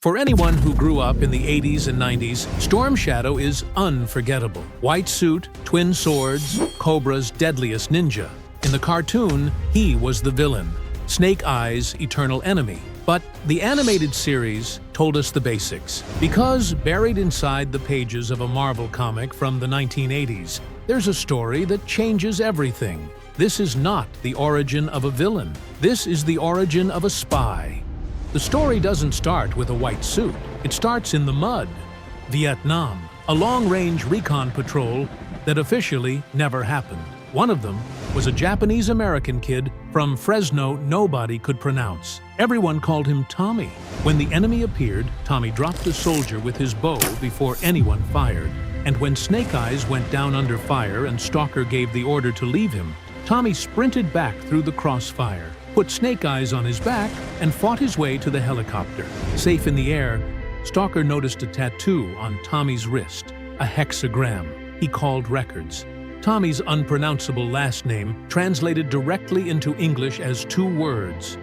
For anyone who grew up in the 80s and 90s, Storm Shadow is unforgettable. White suit, twin swords, Cobra's deadliest ninja. In the cartoon, he was the villain, Snake Eyes' eternal enemy. But the animated series told us the basics. Because buried inside the pages of a Marvel comic from the 1980s, there's a story that changes everything. This is not the origin of a villain. This is the origin of a spy. The story doesn't start with a white suit. It starts in the mud. Vietnam, a long-range recon patrol that officially never happened. One of them was a Japanese-American kid from Fresno nobody could pronounce. Everyone called him Tommy. When the enemy appeared, Tommy dropped the soldier with his bow before anyone fired. And when Snake Eyes went down under fire and Stalker gave the order to leave him, Tommy sprinted back through the crossfire, put Snake Eyes on his back, and fought his way to the helicopter. Safe in the air, Stalker noticed a tattoo on Tommy's wrist, a hexagram. He called records. Tommy's unpronounceable last name translated directly into English as two words: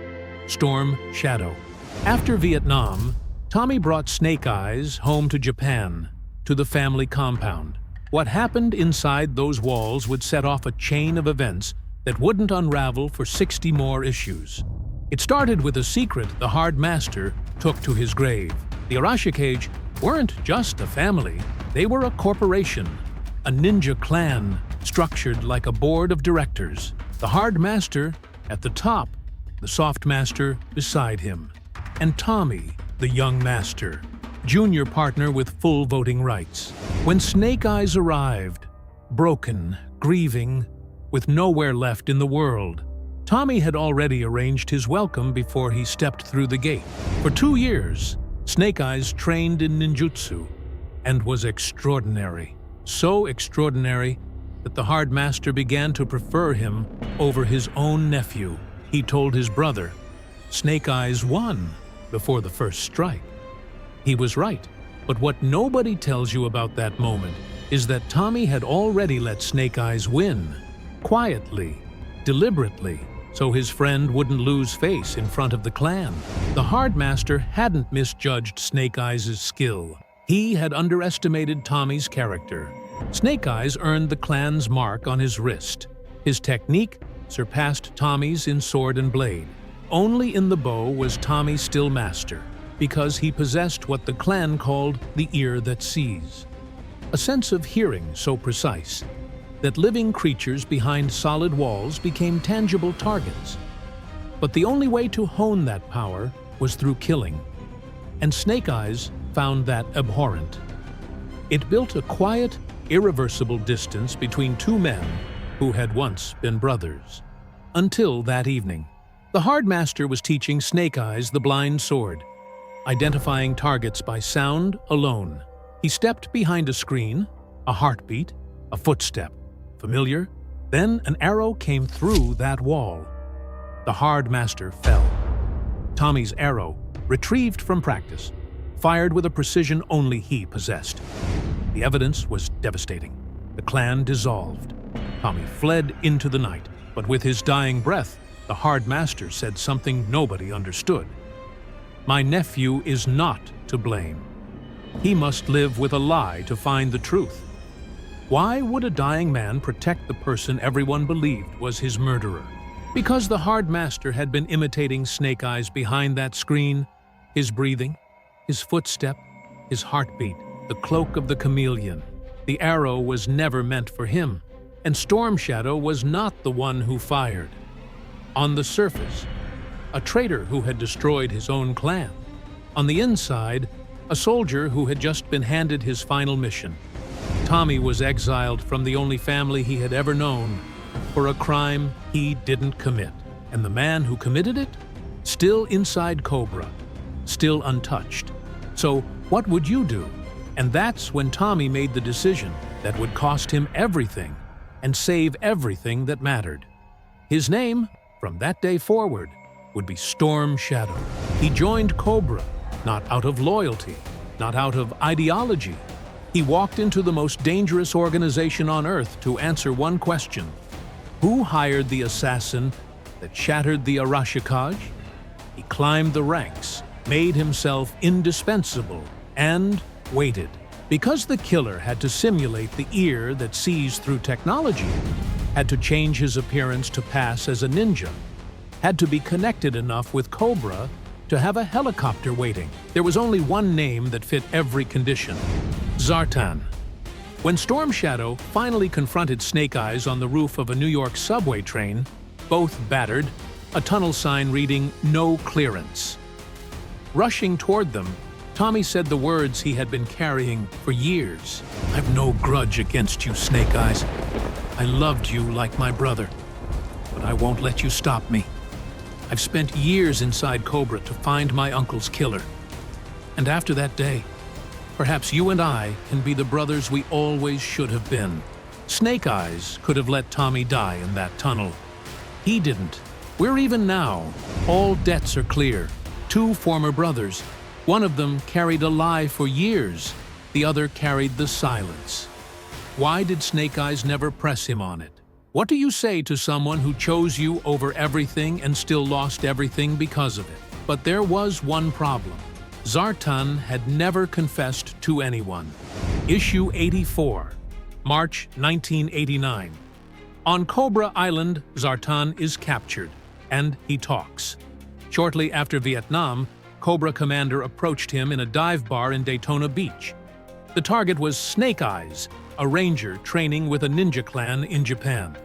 Storm Shadow. After Vietnam, Tommy brought Snake Eyes home to Japan, to the family compound. What happened inside those walls would set off a chain of events that wouldn't unravel for 60 more issues. It started with a secret the Hard Master took to his grave. The Arashikage weren't just a family, they were a corporation, a ninja clan structured like a board of directors. The Hard Master at the top, the Soft Master beside him, and Tommy, the Young Master, junior partner with full voting rights. When Snake Eyes arrived, broken, grieving, with nowhere left in the world, Tommy had already arranged his welcome before he stepped through the gate. For 2 years, Snake Eyes trained in ninjutsu and was extraordinary. So extraordinary that the Hard Master began to prefer him over his own nephew. He told his brother, Snake Eyes won before the first strike. He was right, but what nobody tells you about that moment is that Tommy had already let Snake Eyes win. Quietly, deliberately, so his friend wouldn't lose face in front of the clan. The Hard Master hadn't misjudged Snake Eyes' skill. He had underestimated Tommy's character. Snake Eyes earned the clan's mark on his wrist. His technique surpassed Tommy's in sword and blade. Only in the bow was Tommy still master, because he possessed what the clan called the ear that sees. A sense of hearing so precise that living creatures behind solid walls became tangible targets. But the only way to hone that power was through killing, and Snake Eyes found that abhorrent. It built a quiet, irreversible distance between two men who had once been brothers. Until that evening, the Hard Master was teaching Snake Eyes the blind sword, identifying targets by sound alone. He stepped behind a screen, a heartbeat, a footstep. Familiar? Then an arrow came through that wall. The Hard Master fell. Tommy's arrow, retrieved from practice, fired with a precision only he possessed. The evidence was devastating. The clan dissolved. Tommy fled into the night, but with his dying breath, the Hard Master said something nobody understood. My nephew is not to blame. He must live with a lie to find the truth. Why would a dying man protect the person everyone believed was his murderer? Because the Hard Master had been imitating Snake Eyes behind that screen, his breathing, his footstep, his heartbeat, the cloak of the chameleon. The arrow was never meant for him, and Storm Shadow was not the one who fired. On the surface, a traitor who had destroyed his own clan. On the inside, a soldier who had just been handed his final mission. Tommy was exiled from the only family he had ever known for a crime he didn't commit. And the man who committed it? Still inside Cobra, still untouched. So what would you do? And that's when Tommy made the decision that would cost him everything and save everything that mattered. His name, from that day forward, would be Storm Shadow. He joined Cobra, not out of loyalty, not out of ideology. He walked into the most dangerous organization on Earth to answer one question: who hired the assassin that shattered the Arashikage? He climbed the ranks, made himself indispensable, and waited. Because the killer had to simulate the ear that sees through technology, had to change his appearance to pass as a ninja, had to be connected enough with Cobra to have a helicopter waiting. There was only one name that fit every condition: Zartan. When Storm Shadow finally confronted Snake Eyes on the roof of a New York subway train, both battered, a tunnel sign reading "No Clearance." Rushing toward them, Tommy said the words he had been carrying for years. "I've no grudge against you, Snake Eyes. I loved you like my brother, but I won't let you stop me. I've spent years inside Cobra to find my uncle's killer. And after that day, perhaps you and I can be the brothers we always should have been." Snake Eyes could have let Tommy die in that tunnel. He didn't. We're even now. All debts are clear. Two former brothers. One of them carried a lie for years. The other carried the silence. Why did Snake Eyes never press him on it? What do you say to someone who chose you over everything and still lost everything because of it? But there was one problem. Zartan had never confessed to anyone. Issue 84, March 1989. On Cobra Island, Zartan is captured, and he talks. Shortly after Vietnam, Cobra commander approached him in a dive bar in Daytona Beach. The target was Snake Eyes, a ranger training with a ninja clan in Japan.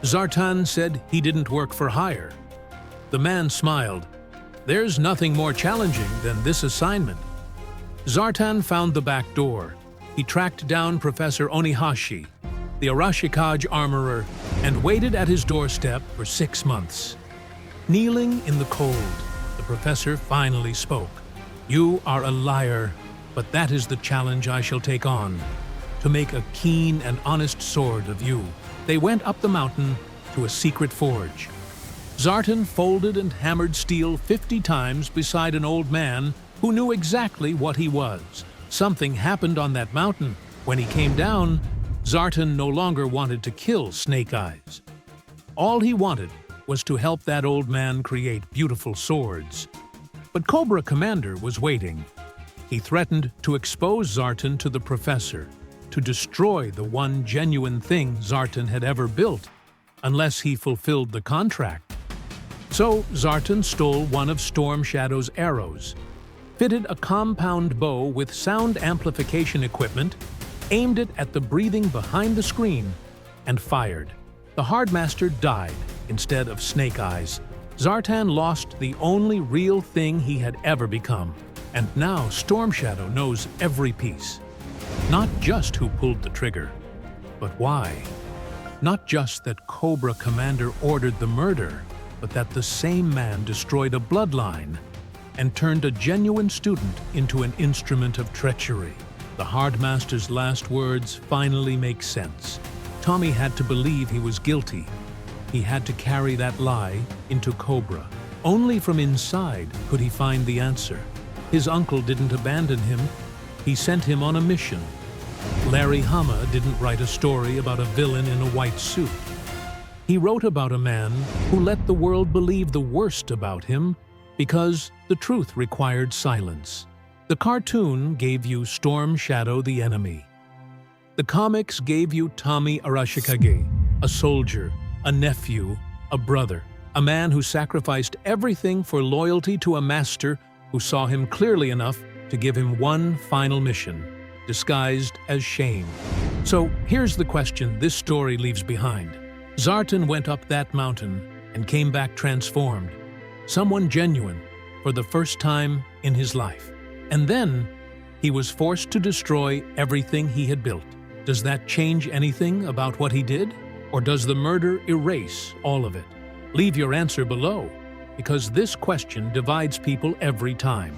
Zartan said he didn't work for hire. The man smiled. "There's nothing more challenging than this assignment." Zartan found the back door. He tracked down Professor Onihashi, the Arashikage armorer, and waited at his doorstep for 6 months. Kneeling in the cold, the professor finally spoke. "You are a liar, but that is the challenge I shall take on, to make a keen and honest sword of you." They went up the mountain to a secret forge. Zartan folded and hammered steel 50 times beside an old man who knew exactly what he was. Something happened on that mountain. When he came down, Zartan no longer wanted to kill Snake Eyes. All he wanted was to help that old man create beautiful swords. But Cobra Commander was waiting. He threatened to expose Zartan to the professor, to destroy the one genuine thing Zartan had ever built, unless he fulfilled the contract. So Zartan stole one of Storm Shadow's arrows, fitted a compound bow with sound amplification equipment, aimed it at the breathing behind the screen, and fired. The Hardmaster died instead of Snake Eyes. Zartan lost the only real thing he had ever become, and now Storm Shadow knows every piece. Not just who pulled the trigger, but why. Not just that Cobra Commander ordered the murder, but that the same man destroyed a bloodline and turned a genuine student into an instrument of treachery. The Hardmaster's last words finally make sense. Tommy had to believe he was guilty. He had to carry that lie into Cobra. Only from inside could he find the answer. His uncle didn't abandon him. He sent him on a mission. Larry Hama didn't write a story about a villain in a white suit. He wrote about a man who let the world believe the worst about him because the truth required silence. The cartoon gave you Storm Shadow the enemy. The comics gave you Tommy Arashikage, a soldier, a nephew, a brother, a man who sacrificed everything for loyalty to a master who saw him clearly enough to give him one final mission, disguised as shame. So here's the question this story leaves behind. Zartan went up that mountain and came back transformed, someone genuine for the first time in his life. And then he was forced to destroy everything he had built. Does that change anything about what he did? Or does the murder erase all of it? Leave your answer below, because this question divides people every time.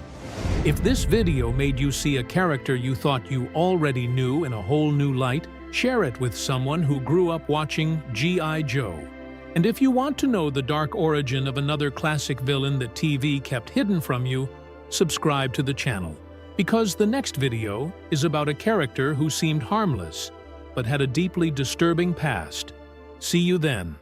If this video made you see a character you thought you already knew in a whole new light, share it with someone who grew up watching G.I. Joe. And if you want to know the dark origin of another classic villain that TV kept hidden from you, subscribe to the channel. Because the next video is about a character who seemed harmless, but had a deeply disturbing past. See you then.